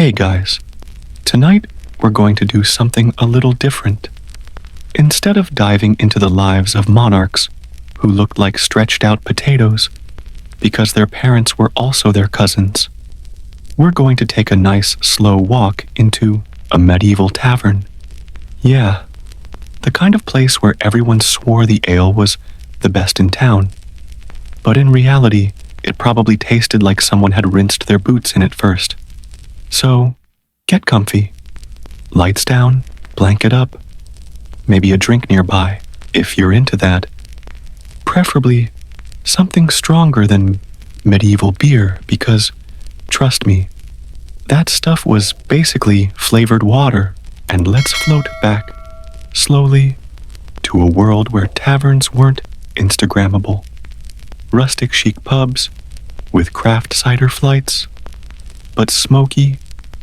Hey guys, tonight we're going to do something a little different. Instead of diving into the lives of monarchs who looked like stretched out potatoes because their parents were also their cousins, we're going to take a nice slow walk into a medieval tavern. Yeah, the kind of place where everyone swore the ale was the best in town, but in reality, it probably tasted like someone had rinsed their boots in it first. So, get comfy. Lights down, blanket up, maybe a drink nearby, if you're into that. Preferably something stronger than medieval beer because, trust me, that stuff was basically flavored water, and let's float back, slowly, to a world where taverns weren't Instagrammable. Rustic chic pubs with craft cider flights, but smoky,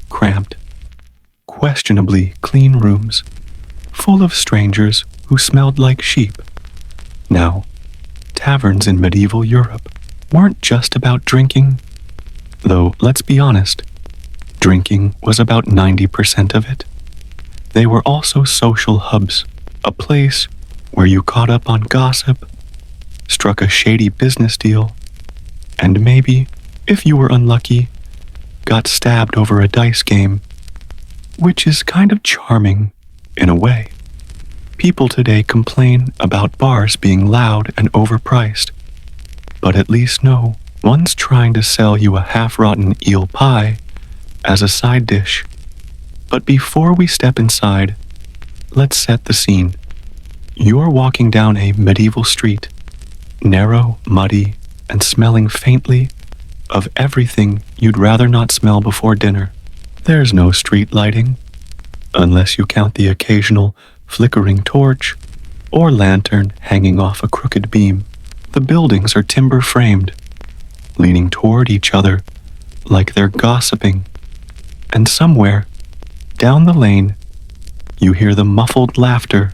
cramped, questionably clean rooms full of strangers who smelled like sheep. Now, taverns in medieval Europe weren't just about drinking, though let's be honest, drinking was about 90% of it. They were also social hubs, a place where you caught up on gossip, struck a shady business deal, and maybe, if you were unlucky, got stabbed over a dice game, which is kind of charming in a way. People today complain about bars being loud and overpriced, but at least know one's trying to sell you a half-rotten eel pie as a side dish. But before we step inside, let's set the scene. You're walking down a medieval street, narrow, muddy, and smelling faintly of everything you'd rather not smell before dinner. There's no street lighting, unless you count the occasional flickering torch or lantern hanging off a crooked beam. The buildings are timber-framed, leaning toward each other like they're gossiping. And somewhere, down the lane, you hear the muffled laughter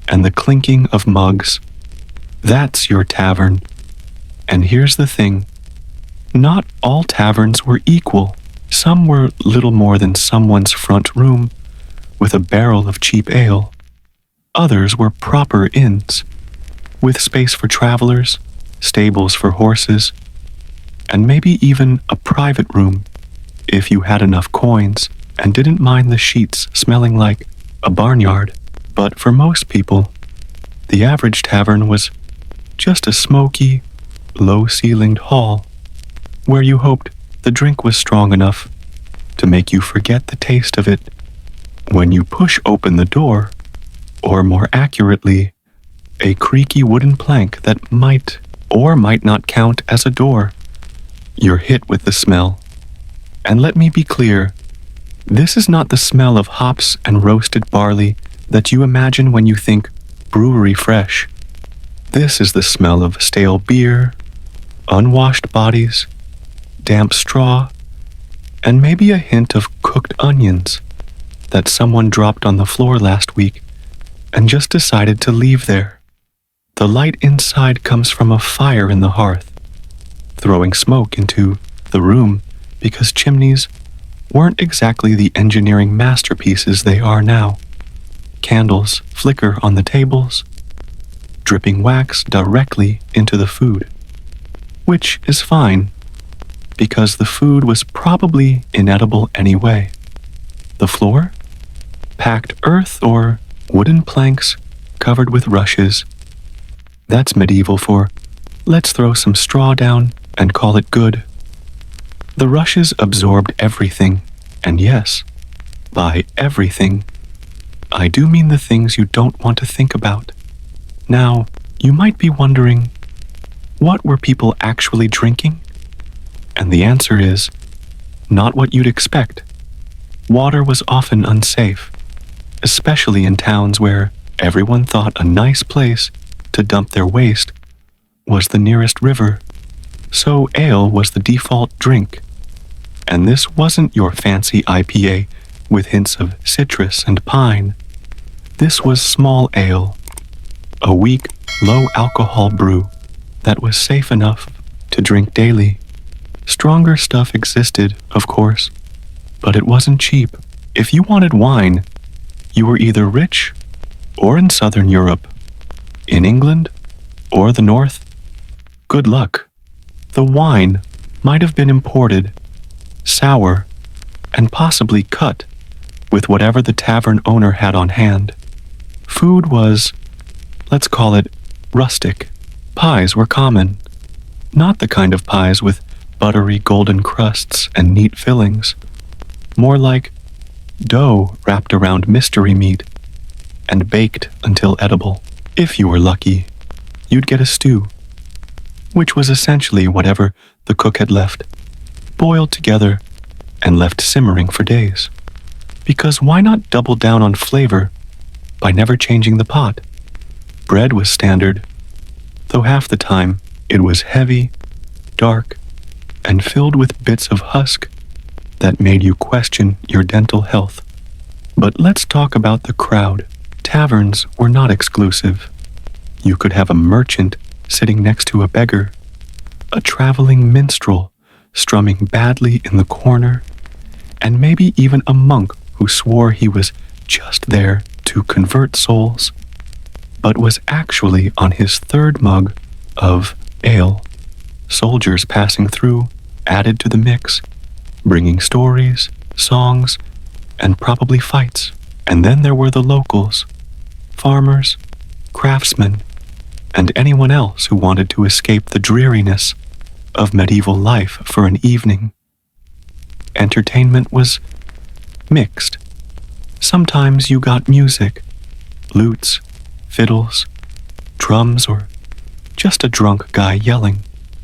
and the clinking of mugs. That's your tavern. And here's the thing. Not all taverns were equal. Some were little more than someone's front room with a barrel of cheap ale. Others were proper inns, with space for travelers, stables for horses, and maybe even a private room if you had enough coins and didn't mind the sheets smelling like a barnyard. But for most people, the average tavern was just a smoky, low-ceilinged hall where you hoped the drink was strong enough to make you forget the taste of it when you push open the door, or more accurately, a creaky wooden plank that might or might not count as a door. You're hit with the smell. And let me be clear, this is not the smell of hops and roasted barley that you imagine when you think brewery fresh. This is the smell of stale beer, unwashed bodies, damp straw, and maybe a hint of cooked onions that someone dropped on the floor last week and just decided to leave there. The light inside comes from a fire in the hearth, throwing smoke into the room because chimneys weren't exactly the engineering masterpieces they are now. Candles flicker on the tables, dripping wax directly into the food, which is fine, because the food was probably inedible anyway. The floor? Packed earth or wooden planks covered with rushes. That's medieval for, let's throw some straw down and call it good. The rushes absorbed everything, and yes, by everything, I do mean the things you don't want to think about. Now, you might be wondering, what were people actually drinking? And the answer is, not what you'd expect. Water was often unsafe, especially in towns where everyone thought a nice place to dump their waste was the nearest river. So ale was the default drink. And this wasn't your fancy IPA with hints of citrus and pine. This was small ale, a weak, low-alcohol brew that was safe enough to drink daily. Stronger stuff existed, of course, But it wasn't cheap. If you wanted wine, you were either rich or in southern Europe, in England or the north. Good luck. The wine might have been imported, sour, and possibly cut with whatever the tavern owner had on hand. Food was, let's call it, rustic. Pies were common, not the kind of pies with buttery golden crusts and neat fillings, more like dough wrapped around mystery meat and baked until edible. If you were lucky, you'd get a stew, which was essentially whatever the cook had left, boiled together and left simmering for days. Because why not double down on flavor by never changing the pot? Bread was standard, though half the time it was heavy, dark, and filled with bits of husk that made you question your dental health. But let's talk about the crowd. Taverns were not exclusive. You could have a merchant sitting next to a beggar, a traveling minstrel strumming badly in the corner, and maybe even a monk who swore he was just there to convert souls, but was actually on his third mug of ale. Soldiers passing through added to the mix, bringing stories, songs, and probably fights. And then there were the locals, farmers, craftsmen, and anyone else who wanted to escape the dreariness of medieval life for an evening. Entertainment was mixed. Sometimes you got music, lutes, fiddles, drums, or just a drunk guy yelling.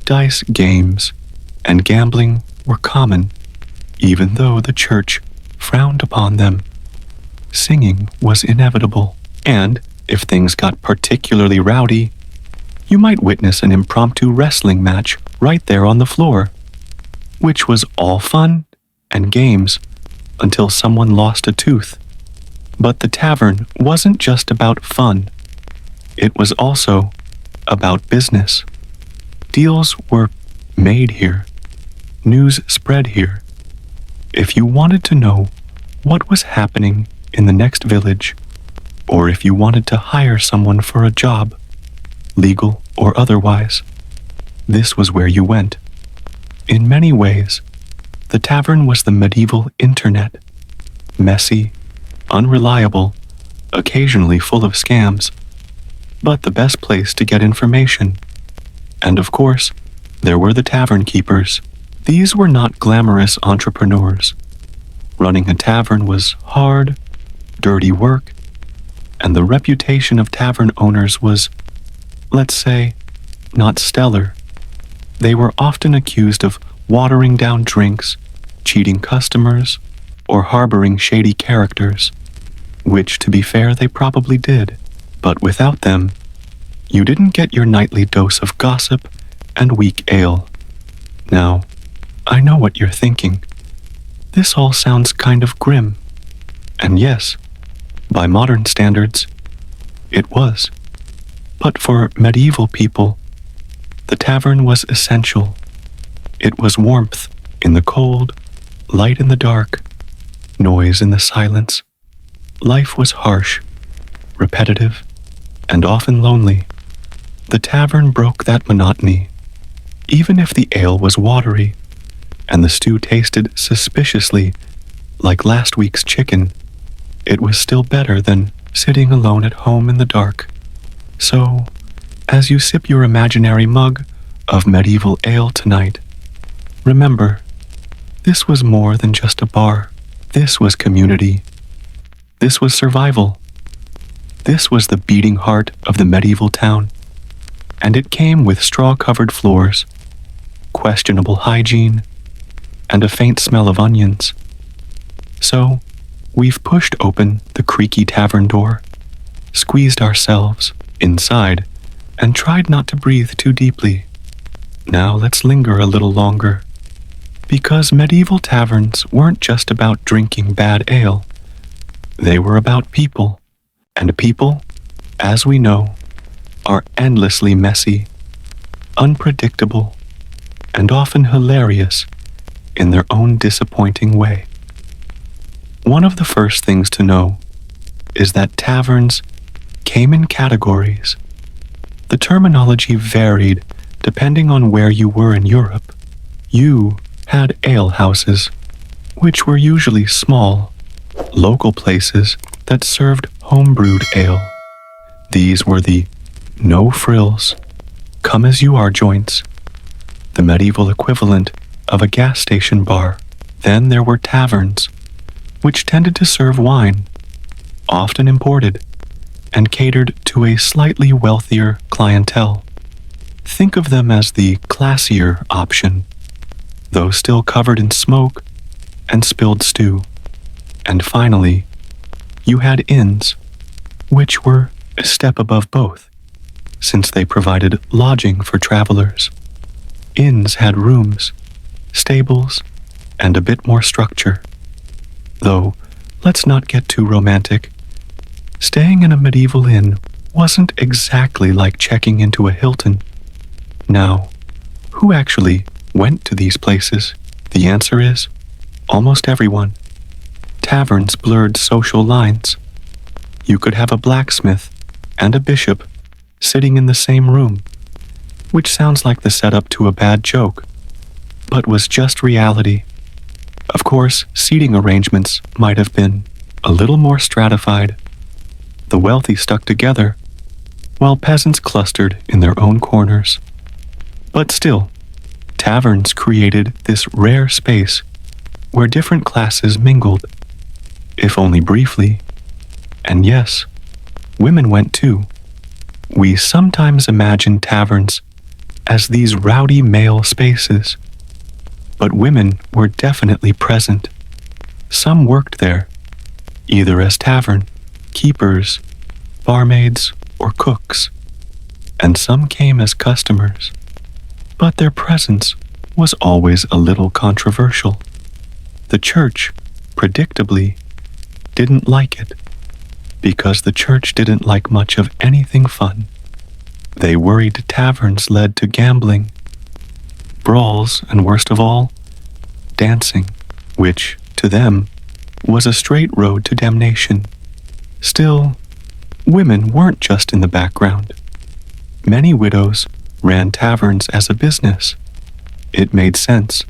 Dice games and gambling were common, even though the church frowned upon them. Singing was inevitable, and if things got particularly rowdy, you might witness an impromptu wrestling match right there on the floor, which was all fun and games until someone lost a tooth. But the tavern wasn't just about fun. It was also about business. Deals were made here. News spread here. If you wanted to know what was happening in the next village, or if you wanted to hire someone for a job, legal or otherwise, this was where you went. In many ways, the tavern was the medieval internet. Messy, unreliable, occasionally full of scams, but the best place to get information. And of course, there were the tavern keepers. These were not glamorous entrepreneurs. Running a tavern was hard, dirty work, and the reputation of tavern owners was, let's say, not stellar. They were often accused of watering down drinks, cheating customers, or harboring shady characters, which, to be fair, they probably did. But without them, you didn't get your nightly dose of gossip and weak ale. Now, I know what you're thinking. This all sounds kind of grim. And yes, by modern standards, it was. But for medieval people, the tavern was essential. It was warmth in the cold, light in the dark, noise in the silence. Life was harsh, repetitive, and often lonely. The tavern broke that monotony. Even if the ale was watery, and the stew tasted suspiciously like last week's chicken, it was still better than sitting alone at home in the dark. So, as you sip your imaginary mug of medieval ale tonight, remember, this was more than just a bar. This was community. This was survival. This was the beating heart of the medieval town. And it came with straw-covered floors, questionable hygiene, and a faint smell of onions. So, we've pushed open the creaky tavern door, squeezed ourselves inside, and tried not to breathe too deeply. Now let's linger a little longer. Because medieval taverns weren't just about drinking bad ale. They were about people. And people, as we know, are endlessly messy, unpredictable, and often hilarious in their own disappointing way. One of the first things to know is that taverns came in categories. The terminology varied depending on where you were in Europe. You had ale houses, which were usually small, local places that served home-brewed ale. These were the no-frills, come-as-you-are joints, the medieval equivalent of a gas station bar. Then there were taverns, which tended to serve wine, often imported, and catered to a slightly wealthier clientele. Think of them as the classier option, though still covered in smoke and spilled stew. And finally, you had inns, which were a step above both, since they provided lodging for travelers. Inns had rooms, stables, and a bit more structure. Though, let's not get too romantic. Staying in a medieval inn wasn't exactly like checking into a Hilton. Now, who actually went to these places? The answer is almost everyone. Taverns blurred social lines. You could have a blacksmith and a bishop sitting in the same room, which sounds like the setup to a bad joke, but was just reality. Of course, seating arrangements might have been a little more stratified. The wealthy stuck together, while peasants clustered in their own corners. But still, taverns created this rare space where different classes mingled, if only briefly. And yes, women went too. We sometimes imagine taverns as these rowdy male spaces, but women were definitely present. Some worked there, either as tavern keepers, barmaids, or cooks, and some came as customers. But their presence was always a little controversial. The church, predictably, didn't like it, because the church didn't like much of anything fun. They worried taverns led to gambling, brawls, and worst of all, dancing, which, to them, was a straight road to damnation. Still, women weren't just in the background. Many widows ran taverns as a business. It made sense.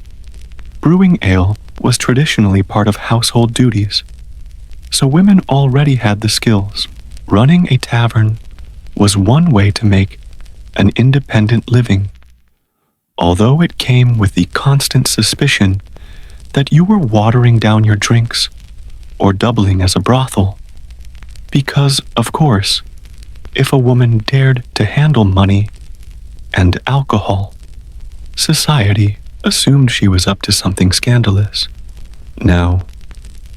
Brewing ale was traditionally part of household duties, so women already had the skills. Running a tavern was one way to make an independent living, although it came with the constant suspicion that you were watering down your drinks or doubling as a brothel. Because, of course, if a woman dared to handle money and alcohol, society assumed she was up to something scandalous. Now,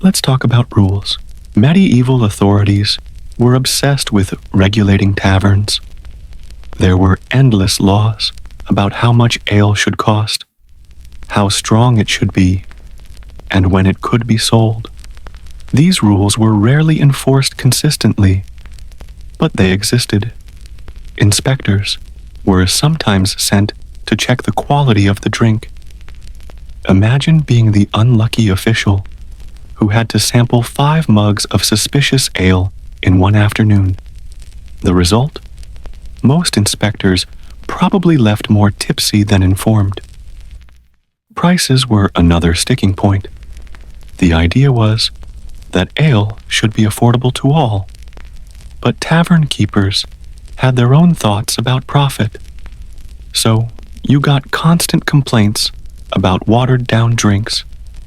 let's talk about rules. Medieval authorities were obsessed with regulating taverns. There were endless laws about how much ale should cost, how strong it should be, and when it could be sold. These rules were rarely enforced consistently, but they existed. Inspectors were sometimes sent to check the quality of the drink. Imagine being the unlucky official who had to sample 5 mugs of suspicious ale in one afternoon. The result? Most inspectors probably left more tipsy than informed. Prices were another sticking point. The idea was that ale should be affordable to all, but tavern keepers had their own thoughts about profit. So you got constant complaints about watered-down drinks,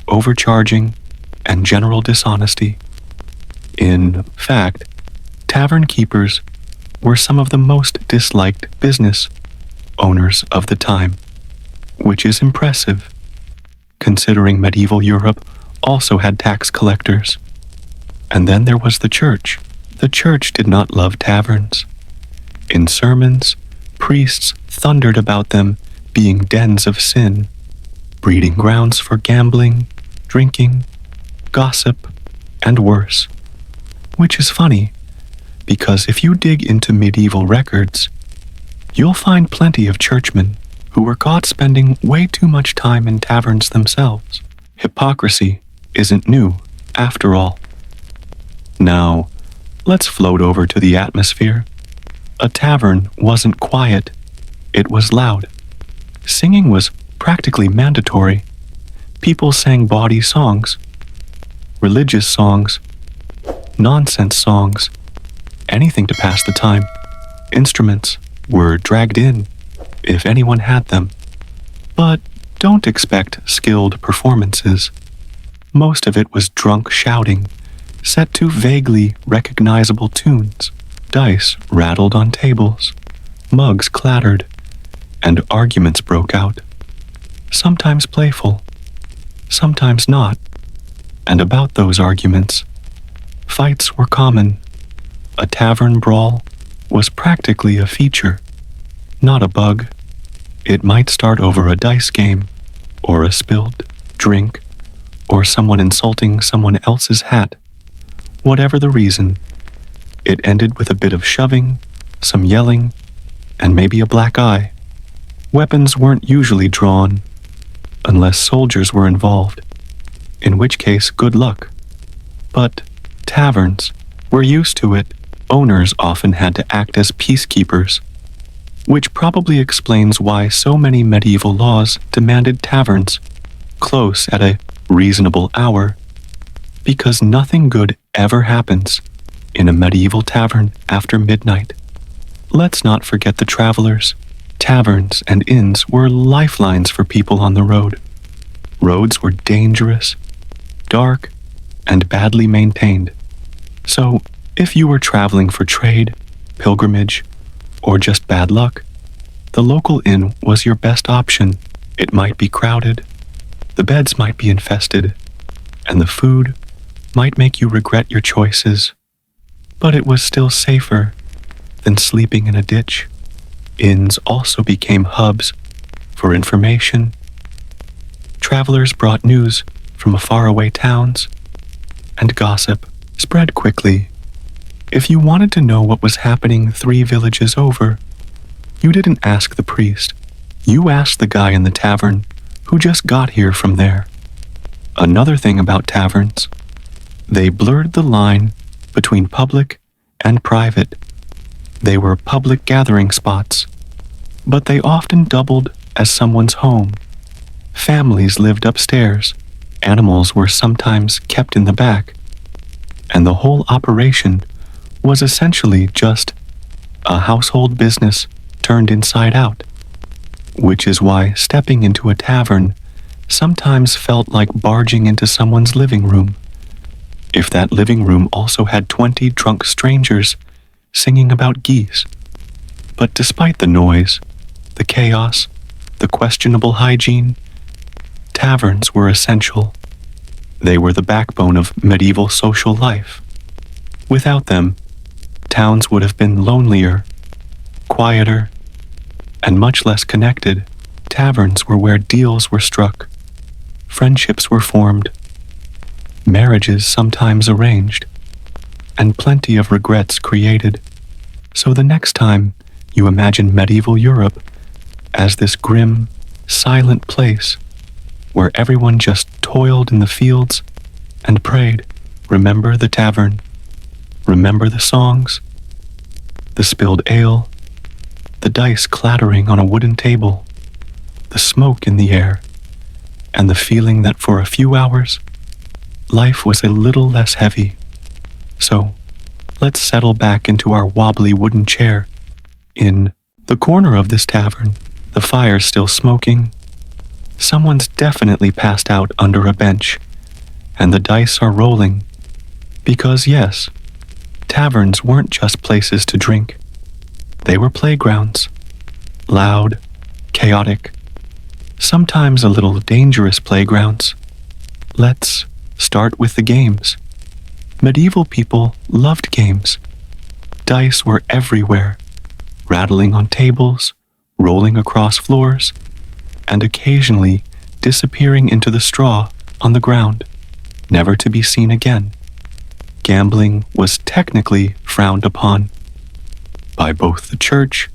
overcharging, and general dishonesty. In fact, tavern keepers were some of the most disliked business owners of the time, which is impressive, considering medieval Europe also had tax collectors. And then there was the church. The church did not love taverns. In sermons, priests thundered about them being dens of sin, breeding grounds for gambling, drinking, gossip, and worse. Which is funny, because if you dig into medieval records, you'll find plenty of churchmen who were caught spending way too much time in taverns themselves. Hypocrisy isn't new, after all. Now, let's float over to the atmosphere. A tavern wasn't quiet, it was loud. Singing was practically mandatory. People sang bawdy songs, religious songs, nonsense songs, anything to pass the time. Instruments were dragged in, if anyone had them. But don't expect skilled performances. Most of it was drunk shouting, set to vaguely recognizable tunes. Dice rattled on tables, mugs clattered, and arguments broke out. Sometimes playful, sometimes not. And about those arguments, fights were common. A tavern brawl was practically a feature, not a bug. It might start over a dice game, or a spilled drink, or someone insulting someone else's hat. Whatever the reason, it ended with a bit of shoving, some yelling, and maybe a black eye. Weapons weren't usually drawn, unless soldiers were involved, in which case good luck. But taverns were used to it. Owners often had to act as peacekeepers, which probably explains why so many medieval laws demanded taverns close at a reasonable hour, because nothing good ever happens in a medieval tavern after midnight. Let's not forget the travelers. Taverns and inns were lifelines for people on the road. Roads were dangerous, dark, and badly maintained. So, if you were traveling for trade, pilgrimage, or just bad luck, the local inn was your best option. It might be crowded, the beds might be infested, and the food might make you regret your choices, but it was still safer than sleeping in a ditch. Inns also became hubs for information. Travelers brought news from faraway towns, and gossip spread quickly. If you wanted to know what was happening 3 villages over, you didn't ask the priest. You asked the guy in the tavern who just got here from there. Another thing about taverns, they blurred the line between public and private. They were public gathering spots, but they often doubled as someone's home. Families lived upstairs, animals were sometimes kept in the back, and the whole operation was essentially just a household business turned inside out, which is why stepping into a tavern sometimes felt like barging into someone's living room. If that living room also had 20 drunk strangers singing about geese. But despite the noise, the chaos, the questionable hygiene, taverns were essential. They were the backbone of medieval social life. Without them, towns would have been lonelier, quieter, and much less connected. Taverns were where deals were struck, friendships were formed, marriages sometimes arranged, and plenty of regrets created. So the next time you imagine medieval Europe as this grim, silent place where everyone just toiled in the fields and prayed, remember the tavern, remember the songs, the spilled ale, the dice clattering on a wooden table, the smoke in the air, and the feeling that for a few hours, life was a little less heavy. So, let's settle back into our wobbly wooden chair. In the corner of this tavern, the fire's still smoking. Someone's definitely passed out under a bench, and the dice are rolling. Because yes, taverns weren't just places to drink. They were playgrounds. Loud, chaotic, sometimes a little dangerous playgrounds. Let's start with the games. Medieval people loved games. Dice were everywhere, rattling on tables, rolling across floors, and occasionally disappearing into the straw on the ground, never to be seen again. Gambling was technically frowned upon by both the church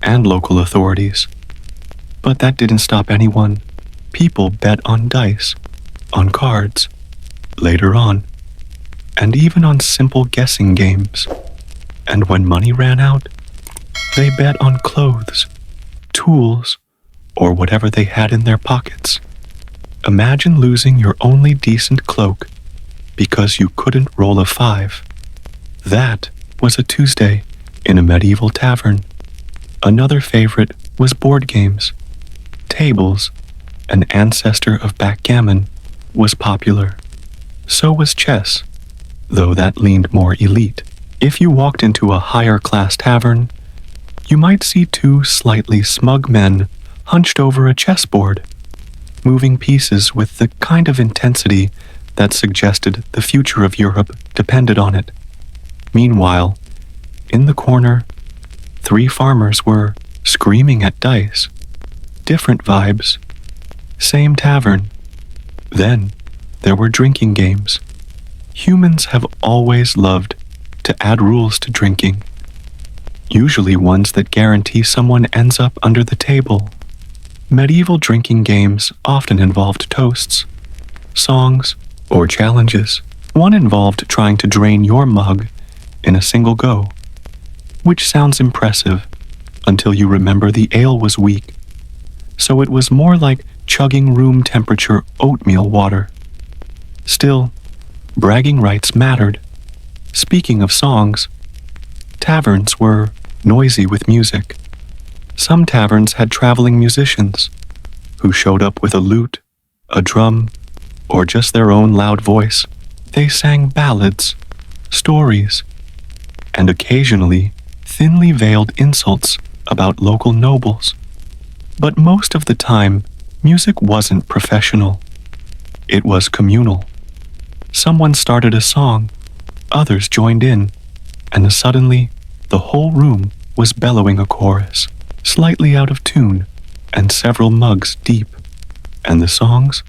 and local authorities. But that didn't stop anyone. People bet on dice, on cards. Later on, and even on simple guessing games. And when money ran out, they bet on clothes, tools, or whatever they had in their pockets. Imagine losing your only decent cloak because you couldn't roll a 5. That was a Tuesday in a medieval tavern. Another favorite was board games. Tables, an ancestor of backgammon, was popular. So was chess, though that leaned more elite. If you walked into a higher class tavern, you might see 2 slightly smug men hunched over a chessboard, moving pieces with the kind of intensity that suggested the future of Europe depended on it. Meanwhile, in the corner, 3 farmers were screaming at dice. Different vibes. Same tavern. Then, there were drinking games. Humans have always loved to add rules to drinking, usually ones that guarantee someone ends up under the table. Medieval drinking games often involved toasts, songs, or challenges. One involved trying to drain your mug in a single go, which sounds impressive until you remember the ale was weak, so it was more like chugging room temperature oatmeal water. Still, bragging rights mattered. Speaking of songs, taverns were noisy with music. Some taverns had traveling musicians who showed up with a lute, a drum, or just their own loud voice. They sang ballads, stories, and occasionally thinly veiled insults about local nobles. But most of the time, music wasn't professional. It was communal. Someone started a song, others joined in, and suddenly the whole room was bellowing a chorus, slightly out of tune and several mugs deep. And the songs?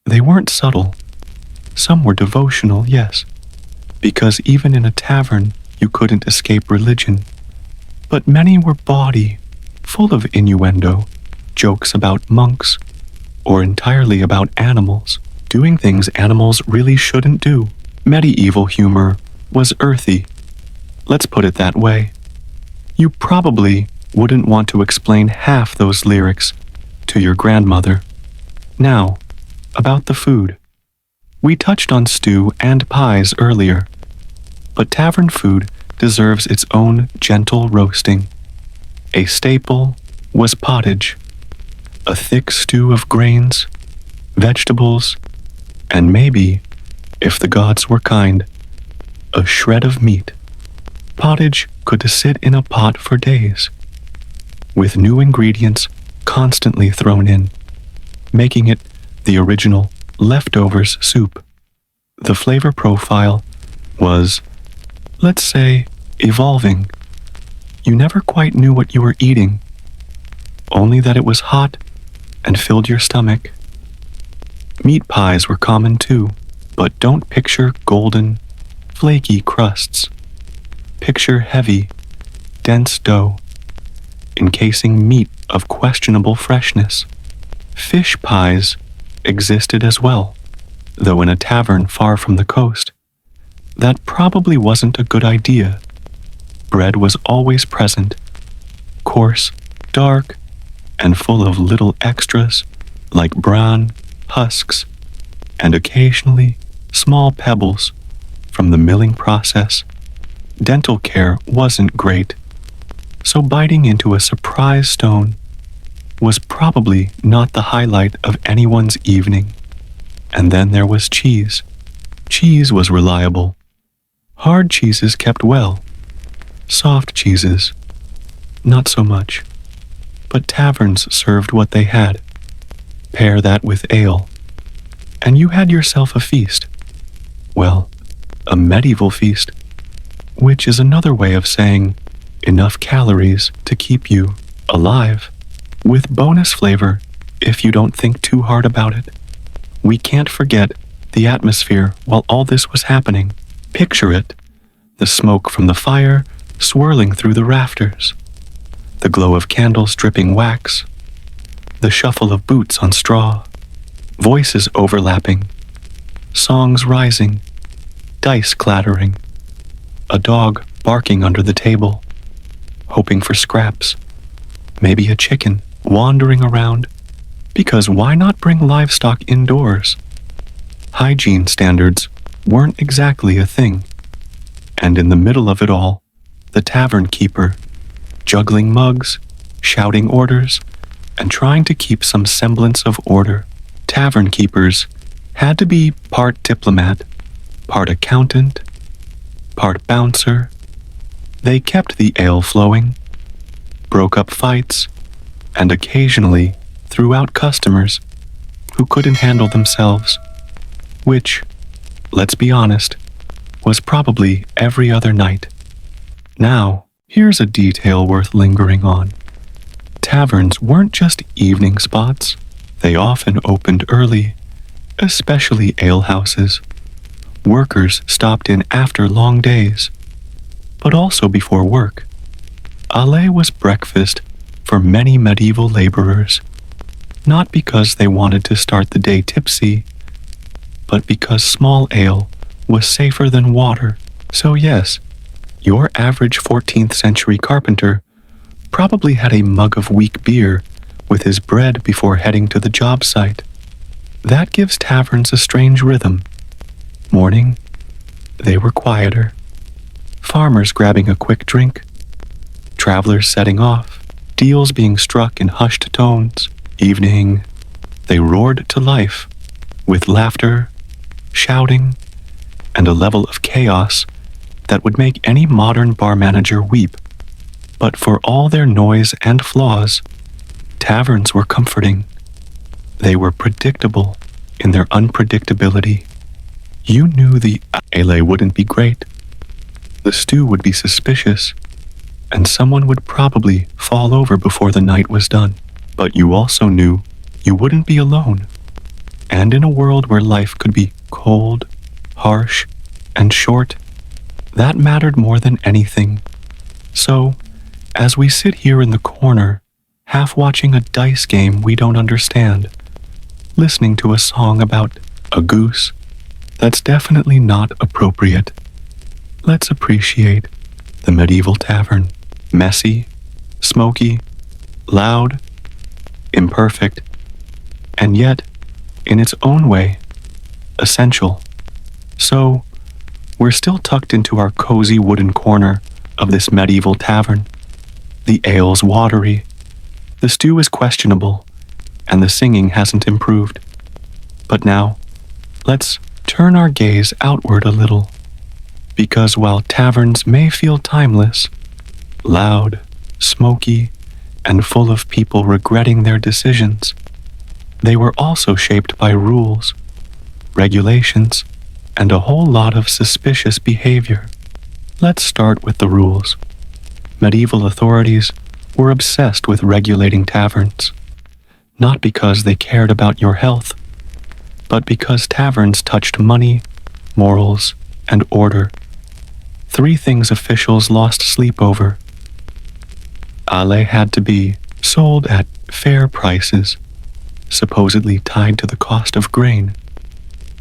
They weren't subtle. Some were devotional, yes, because even in a tavern you couldn't escape religion. But many were bawdy, full of innuendo, jokes about monks, or entirely about animals, doing things animals really shouldn't do. Medieval humor was earthy. Let's put it that way. You probably wouldn't want to explain half those lyrics to your grandmother. Now, about the food. We touched on stew and pies earlier, but tavern food deserves its own gentle roasting. A staple was pottage, a thick stew of grains, vegetables, and maybe, if the gods were kind, a shred of meat. Pottage could sit in a pot for days, with new ingredients constantly thrown in, making it the original leftovers soup. The flavor profile was, let's say, evolving. You never quite knew what you were eating, only that it was hot and filled your stomach. Meat pies were common too, but don't picture golden, flaky crusts. Picture heavy, dense dough, encasing meat of questionable freshness. Fish pies existed as well, though in a tavern far from the coast. That probably wasn't a good idea. Bread was always present, coarse, dark, and full of little extras like bran, husks, and occasionally small pebbles from the milling process. Dental care wasn't great, so biting into a surprise stone was probably not the highlight of anyone's evening. And then there was cheese. Cheese was reliable. Hard cheeses kept well. Soft cheeses, not so much. But taverns served what they had. Pair that with ale, and you had yourself a feast. Well, a medieval feast, which is another way of saying enough calories to keep you alive, with bonus flavor if you don't think too hard about it. We can't forget the atmosphere while all this was happening. Picture it, the smoke from the fire swirling through the rafters, the glow of candles dripping wax, the shuffle of boots on straw, voices overlapping, songs rising, dice clattering, a dog barking under the table, hoping for scraps, maybe a chicken wandering around, because why not bring livestock indoors? Hygiene standards weren't exactly a thing, and in the middle of it all, the tavern keeper, juggling mugs, shouting orders, and trying to keep some semblance of order. Tavern keepers had to be part diplomat, part accountant, part bouncer. They kept the ale flowing, broke up fights, and occasionally threw out customers who couldn't handle themselves, which, let's be honest, was probably every other night. Now, here's a detail worth lingering on. Taverns weren't just evening spots. They often opened early, especially alehouses. Workers stopped in after long days, but also before work. Ale was breakfast for many medieval laborers, not because they wanted to start the day tipsy, but because small ale was safer than water. So yes, your average 14th century carpenter probably had a mug of weak beer with his bread before heading to the job site. That gives taverns a strange rhythm. Morning, they were quieter. Farmers grabbing a quick drink, travelers setting off, deals being struck in hushed tones. Evening, they roared to life with laughter, shouting, and a level of chaos that would make any modern bar manager weep. But for all their noise and flaws, taverns were comforting. They were predictable in their unpredictability. You knew the ale wouldn't be great, the stew would be suspicious, and someone would probably fall over before the night was done. But you also knew you wouldn't be alone. And in a world where life could be cold, harsh, and short, that mattered more than anything. So, as we sit here in the corner, half watching a dice game we don't understand, listening to a song about a goose that's definitely not appropriate, let's appreciate the medieval tavern. Messy, smoky, loud, imperfect, and yet, in its own way, essential. So, we're still tucked into our cozy wooden corner of this medieval tavern. The ale's watery, the stew is questionable, and the singing hasn't improved. But now, let's turn our gaze outward a little, because while taverns may feel timeless, loud, smoky, and full of people regretting their decisions, they were also shaped by rules, regulations, and a whole lot of suspicious behavior. Let's start with the rules. Medieval authorities were obsessed with regulating taverns, not because they cared about your health, but because taverns touched money, morals, and order. 3 things officials lost sleep over. Ale had to be sold at fair prices, supposedly tied to the cost of grain.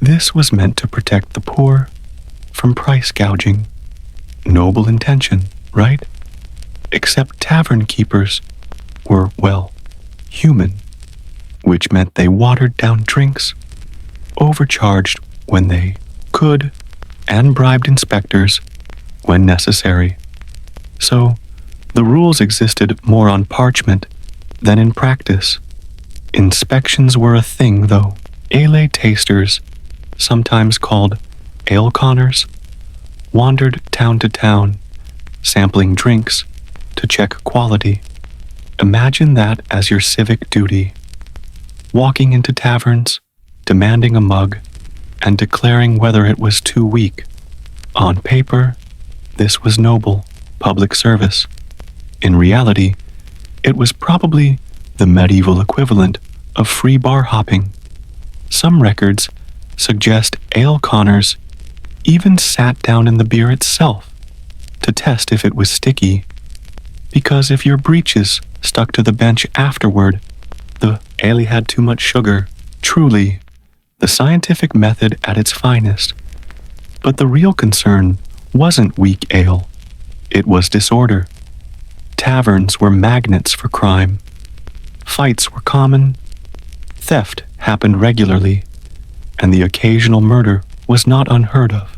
This was meant to protect the poor from price gouging. Noble intention, right? Except tavern keepers were, well, human, which meant they watered down drinks, overcharged when they could, and bribed inspectors when necessary. So, the rules existed more on parchment than in practice. Inspections were a thing, though. Ale tasters, sometimes called ale conners, wandered town to town, sampling drinks to check quality. Imagine that as your civic duty. Walking into taverns, demanding a mug, and declaring whether it was too weak. On paper, this was noble public service. In reality, it was probably the medieval equivalent of free bar hopping. Some records suggest ale conners even sat down in the beer itself to test if it was sticky, because if your breeches stuck to the bench afterward, the ale had too much sugar. Truly, the scientific method at its finest. But the real concern wasn't weak ale. It was disorder. Taverns were magnets for crime. Fights were common. Theft happened regularly, and the occasional murder was not unheard of.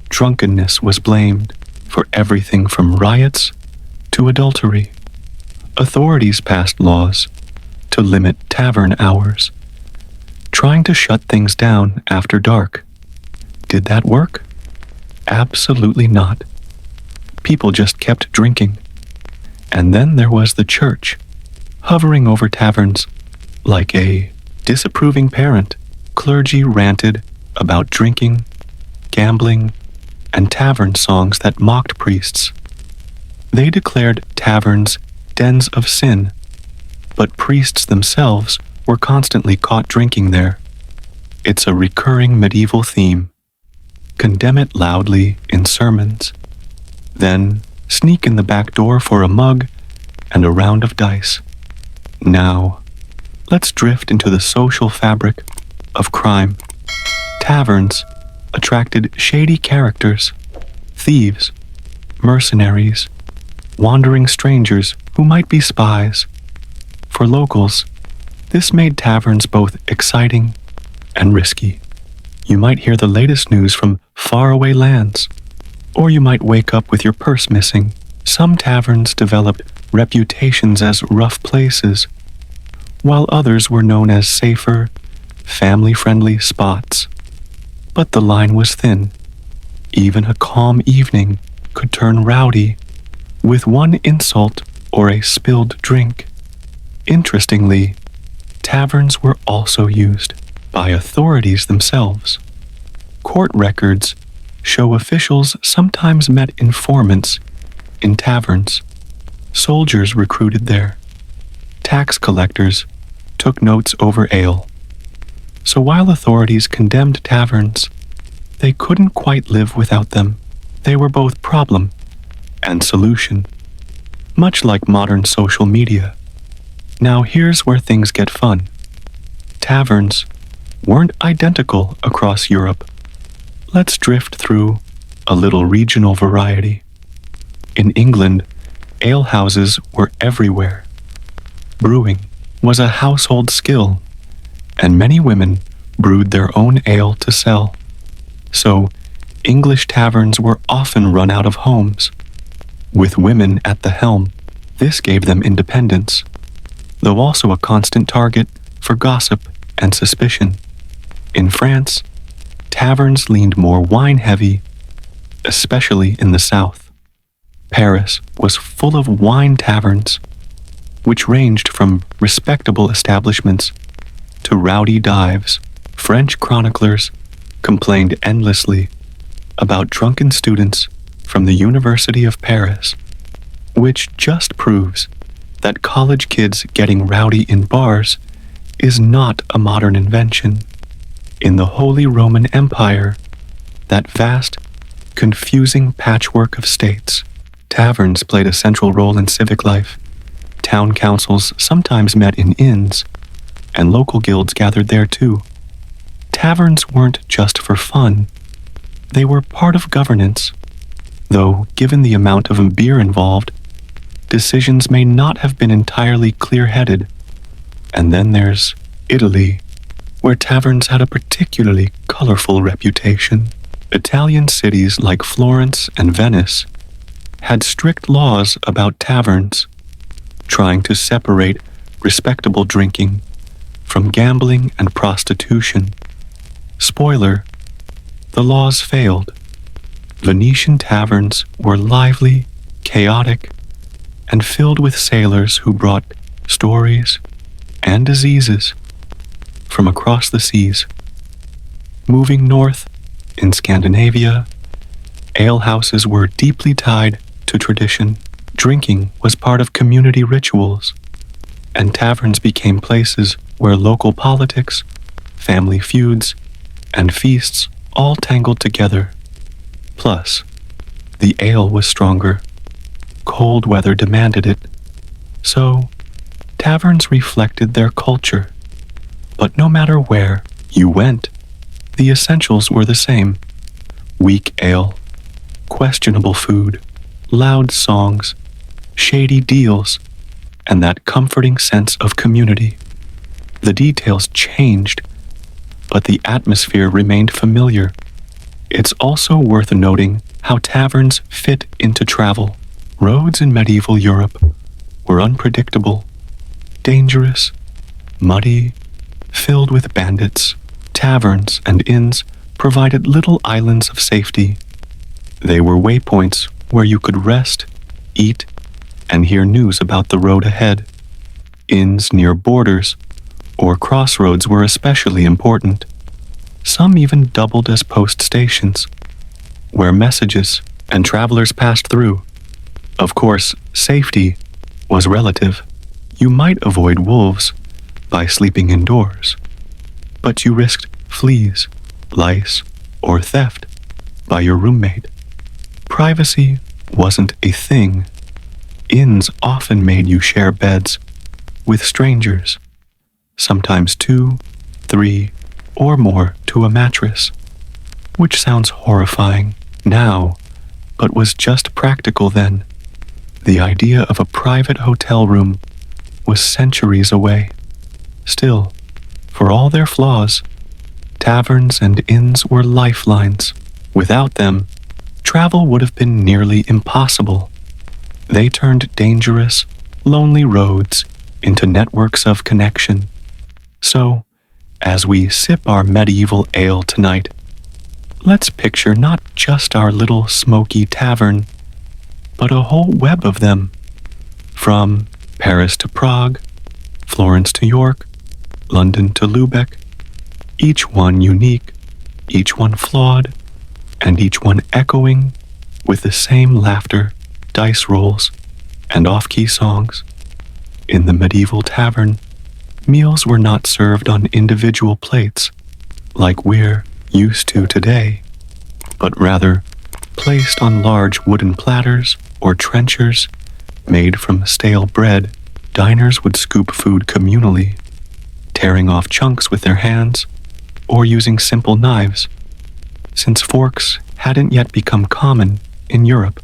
Drunkenness was blamed for everything from riots to adultery. Authorities passed laws to limit tavern hours, trying to shut things down after dark. Did that work? Absolutely not. People just kept drinking. And then there was the church, hovering over taverns like a disapproving parent. Clergy ranted about drinking, gambling, and tavern songs that mocked priests. They declared taverns dens of sin, but priests themselves were constantly caught drinking there. It's a recurring medieval theme. Condemn it loudly in sermons, then sneak in the back door for a mug and a round of dice. Now, let's drift into the social fabric of crime. Taverns attracted shady characters, thieves, mercenaries, wandering strangers who might be spies. For locals, this made taverns both exciting and risky. You might hear the latest news from faraway lands, or you might wake up with your purse missing. Some taverns developed reputations as rough places, while others were known as safer, family-friendly spots. But the line was thin. Even a calm evening could turn rowdy with one insult or a spilled drink. Interestingly, taverns were also used by authorities themselves. Court records show officials sometimes met informants in taverns. Soldiers recruited there. Tax collectors took notes over ale. So while authorities condemned taverns, they couldn't quite live without them. They were both problem and solution, much like modern social media. Now here's where things get fun. Taverns weren't identical across Europe. Let's drift through a little regional variety. In England, alehouses were everywhere. Brewing was a household skill, and many women brewed their own ale to sell. So, English taverns were often run out of homes. With women at the helm, this gave them independence, though also a constant target for gossip and suspicion. In France, taverns leaned more wine-heavy, especially in the south. Paris was full of wine taverns, which ranged from respectable establishments to rowdy dives. French chroniclers complained endlessly about drunken students from the University of Paris, which just proves that college kids getting rowdy in bars is not a modern invention. In the Holy Roman Empire, that vast, confusing patchwork of states, taverns played a central role in civic life. Town councils sometimes met in inns, and local guilds gathered there too. Taverns weren't just for fun. They were part of governance, though given the amount of beer involved, decisions may not have been entirely clear-headed. And then there's Italy, where taverns had a particularly colorful reputation. Italian cities like Florence and Venice had strict laws about taverns, trying to separate respectable drinking from gambling and prostitution. Spoiler, the laws failed. Venetian taverns were lively, chaotic, and filled with sailors who brought stories and diseases from across the seas. Moving north, in Scandinavia, alehouses were deeply tied to tradition. Drinking was part of community rituals, and taverns became places where local politics, family feuds, and feasts all tangled together. Plus, the ale was stronger. Cold weather demanded it. So, taverns reflected their culture. But no matter where you went, the essentials were the same: weak ale, questionable food, loud songs, shady deals, and that comforting sense of community. The details changed, but the atmosphere remained familiar. It's also worth noting how taverns fit into travel. Roads in medieval Europe were unpredictable, dangerous, muddy, filled with bandits. Taverns and inns provided little islands of safety. They were waypoints where you could rest, eat, and hear news about the road ahead. Inns near borders or crossroads were especially important. Some even doubled as post stations, where messages and travelers passed through. Of course, safety was relative. You might avoid wolves by sleeping indoors, but you risked fleas, lice, or theft by your roommate. Privacy wasn't a thing. Inns often made you share beds with strangers, sometimes 2, 3, or more to a mattress, which sounds horrifying now, but was just practical then. The idea of a private hotel room was centuries away. Still, for all their flaws, taverns and inns were lifelines. Without them, travel would have been nearly impossible. They turned dangerous, lonely roads into networks of connection. So, as we sip our medieval ale tonight, let's picture not just our little smoky tavern, but a whole web of them. From Paris to Prague, Florence to York, London to Lubeck, each one unique, each one flawed, and each one echoing with the same laughter, dice rolls, and off-key songs. In the medieval tavern, meals were not served on individual plates, like we're used to today, but rather placed on large wooden platters or trenchers made from stale bread. Diners would scoop food communally, tearing off chunks with their hands or using simple knives. Since forks hadn't yet become common in Europe,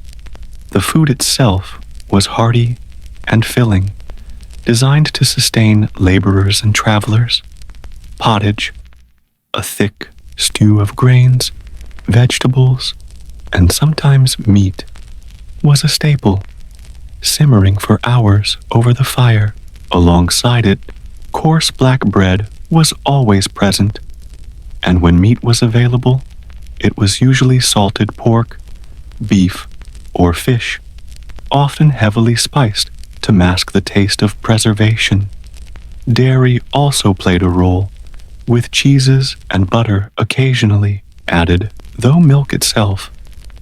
the food itself was hearty and filling, designed to sustain laborers and travelers. Pottage, a thick stew of grains, vegetables, and sometimes meat, was a staple, simmering for hours over the fire. Alongside it, coarse black bread was always present, and when meat was available, it was usually salted pork, beef, or fish, often heavily spiced to mask the taste of preservation. Dairy also played a role, with cheeses and butter occasionally added, though milk itself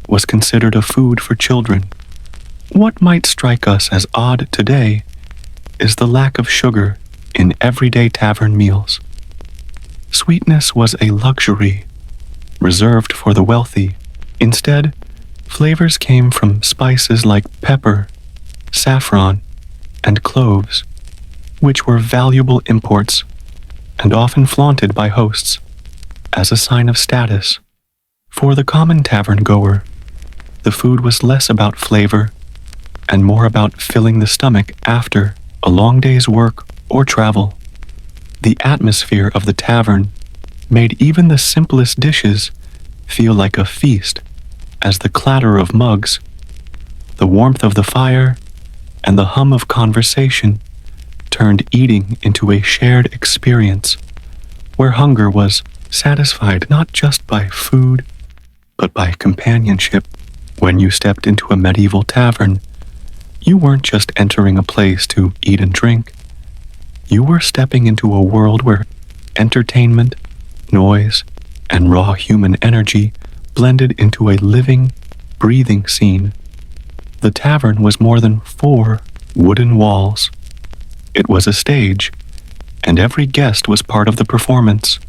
was considered a food for children. What might strike us as odd today is the lack of sugar in everyday tavern meals. Sweetness was a luxury reserved for the wealthy. Instead, flavors came from spices like pepper, saffron, and cloves, which were valuable imports and often flaunted by hosts as a sign of status. For the common tavern goer, the food was less about flavor and more about filling the stomach after a long day's work or travel. The atmosphere of the tavern made even the simplest dishes feel like a feast, as the clatter of mugs, the warmth of the fire, and the hum of conversation turned eating into a shared experience, where hunger was satisfied not just by food, but by companionship. When you stepped into a medieval tavern, you weren't just entering a place to eat and drink. You were stepping into a world where entertainment, noise, and raw human energy blended into a living, breathing scene. The tavern was more than 4 wooden walls. It was a stage, and every guest was part of the performance.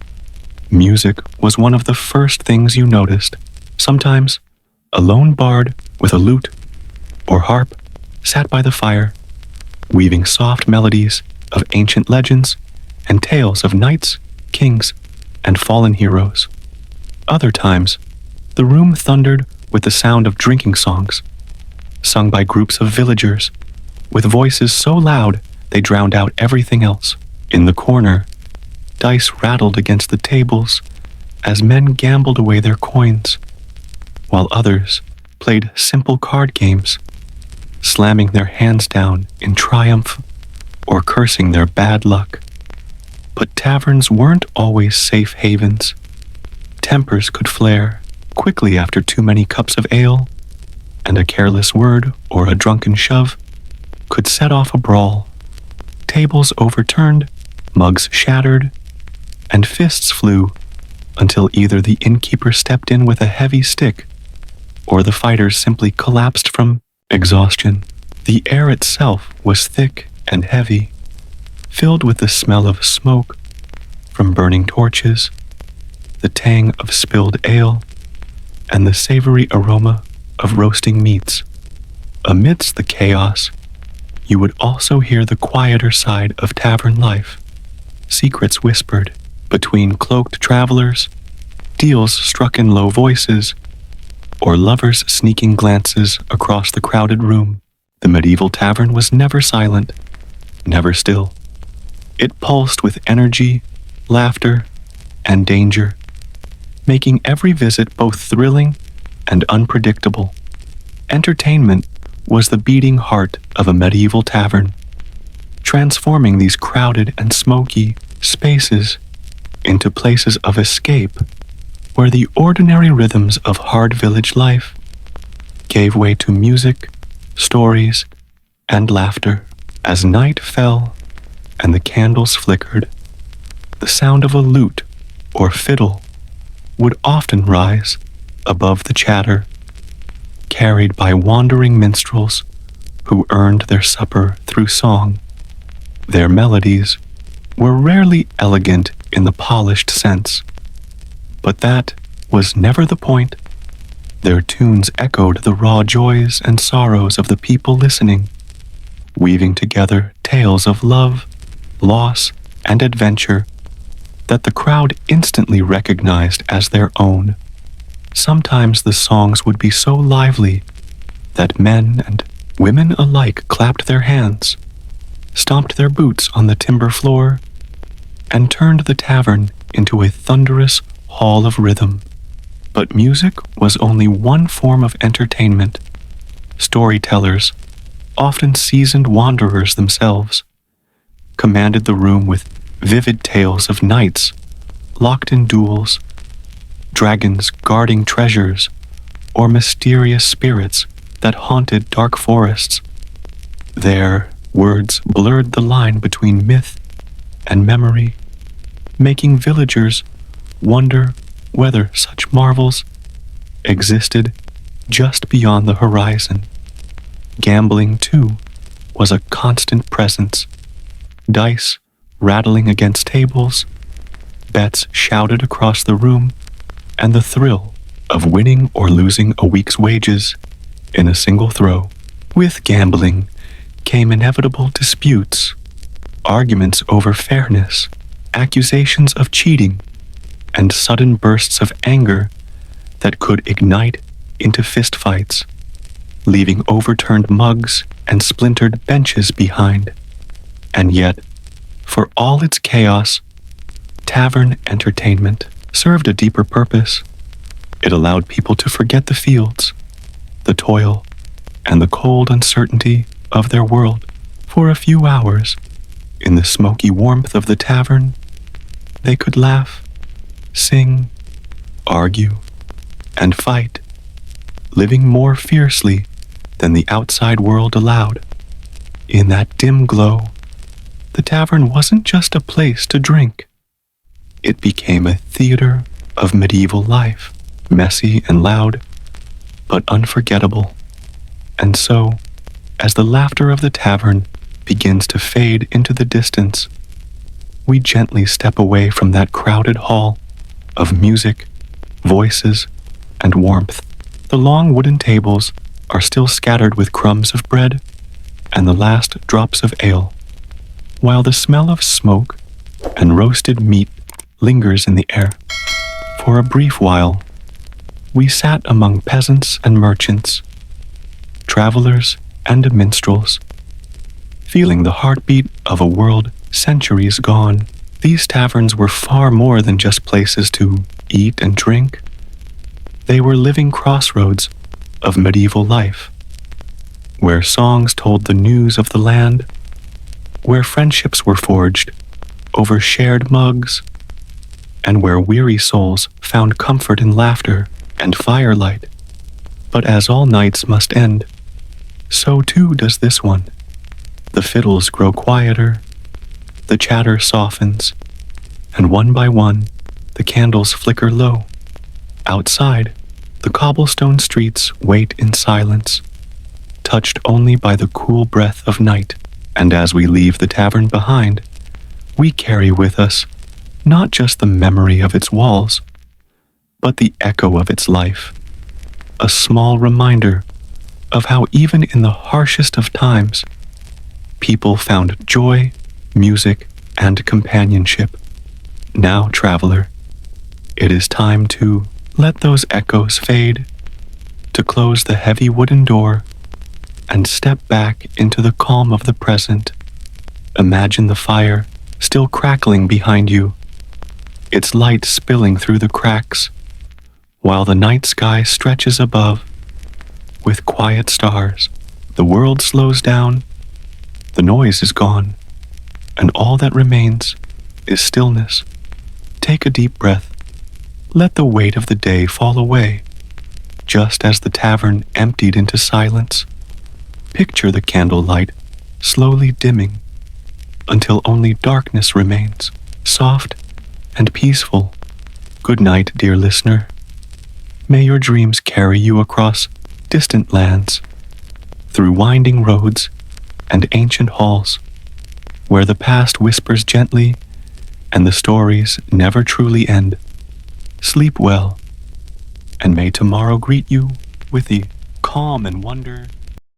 Music was one of the first things you noticed. Sometimes, a lone bard with a lute or harp sat by the fire, weaving soft melodies of ancient legends and tales of knights, kings, and fallen heroes. Other times, The room thundered with the sound of drinking songs, sung by groups of villagers, with voices so loud they drowned out everything else. In the corner, dice rattled against the tables as men gambled away their coins, while others played simple card games, slamming their hands down in triumph or cursing their bad luck. But taverns weren't always safe havens. Tempers could flare quickly after too many cups of ale, and a careless word or a drunken shove could set off a brawl. Tables overturned, mugs shattered, and fists flew until either the innkeeper stepped in with a heavy stick or the fighters simply collapsed from exhaustion. The air itself was thick and heavy, filled with the smell of smoke from burning torches, the tang of spilled ale, and the savory aroma of roasting meats. Amidst the chaos, you would also hear the quieter side of tavern life, secrets whispered between cloaked travelers, deals struck in low voices, or lovers sneaking glances across the crowded room. The medieval tavern was never silent, never still. It pulsed with energy, laughter, and danger, making every visit both thrilling and unpredictable. Entertainment was the beating heart of a medieval tavern, transforming these crowded and smoky spaces into places of escape where the ordinary rhythms of hard village life gave way to music, stories, and laughter. As night fell and the candles flickered, the sound of a lute or fiddle would often rise above the chatter, carried by wandering minstrels who earned their supper through song. Their melodies were rarely elegant in the polished sense, but that was never the point. Their tunes echoed the raw joys and sorrows of the people listening, weaving together tales of love, loss, and adventure that the crowd instantly recognized as their own. Sometimes the songs would be so lively that men and women alike clapped their hands, stomped their boots on the timber floor, and turned the tavern into a thunderous hall of rhythm. But music was only one form of entertainment. Storytellers, often seasoned wanderers themselves, commanded the room with vivid tales of knights locked in duels, dragons guarding treasures, or mysterious spirits that haunted dark forests. Their words blurred the line between myth and memory, making villagers wonder whether such marvels existed just beyond the horizon. Gambling, too, was a constant presence. Dice rattling against tables, bets shouted across the room, and the thrill of winning or losing a week's wages in a single throw. With gambling came inevitable disputes, arguments over fairness, accusations of cheating, and sudden bursts of anger that could ignite into fistfights, leaving overturned mugs and splintered benches behind. And yet, for all its chaos, tavern entertainment served a deeper purpose. It allowed people to forget the fields, the toil, and the cold uncertainty of their world. For a few hours, in the smoky warmth of the tavern, they could laugh, sing, argue, and fight, living more fiercely than the outside world allowed. In that dim glow, the tavern wasn't just a place to drink. It became a theater of medieval life, messy and loud, but unforgettable. And so, as the laughter of the tavern begins to fade into the distance, we gently step away from that crowded hall of music, voices, and warmth. The long wooden tables are still scattered with crumbs of bread and the last drops of ale, while the smell of smoke and roasted meat lingers in the air. For a brief while, we sat among peasants and merchants, travelers and minstrels, feeling the heartbeat of a world centuries gone. These taverns were far more than just places to eat and drink. They were living crossroads of medieval life, where songs told the news of the land, where friendships were forged over shared mugs, and where weary souls found comfort in laughter and firelight. But as all nights must end, so too does this one. The fiddles grow quieter, the chatter softens, and one by one, the candles flicker low. Outside, the cobblestone streets wait in silence, touched only by the cool breath of night. And as we leave the tavern behind, we carry with us not just the memory of its walls, but the echo of its life, a small reminder of how even in the harshest of times, people found joy, music, and companionship. Now, traveler, it is time to let those echoes fade, to close the heavy wooden door, and step back into the calm of the present. Imagine the fire still crackling behind you, its light spilling through the cracks, while the night sky stretches above with quiet stars. The world slows down, the noise is gone, and all that remains is stillness. Take a deep breath. Let the weight of the day fall away. Just as the tavern emptied into silence, picture the candlelight slowly dimming until only darkness remains, soft and peaceful. Good night, dear listener. May your dreams carry you across distant lands, through winding roads and ancient halls, where the past whispers gently and the stories never truly end. Sleep well, and may tomorrow greet you with the calm and wonder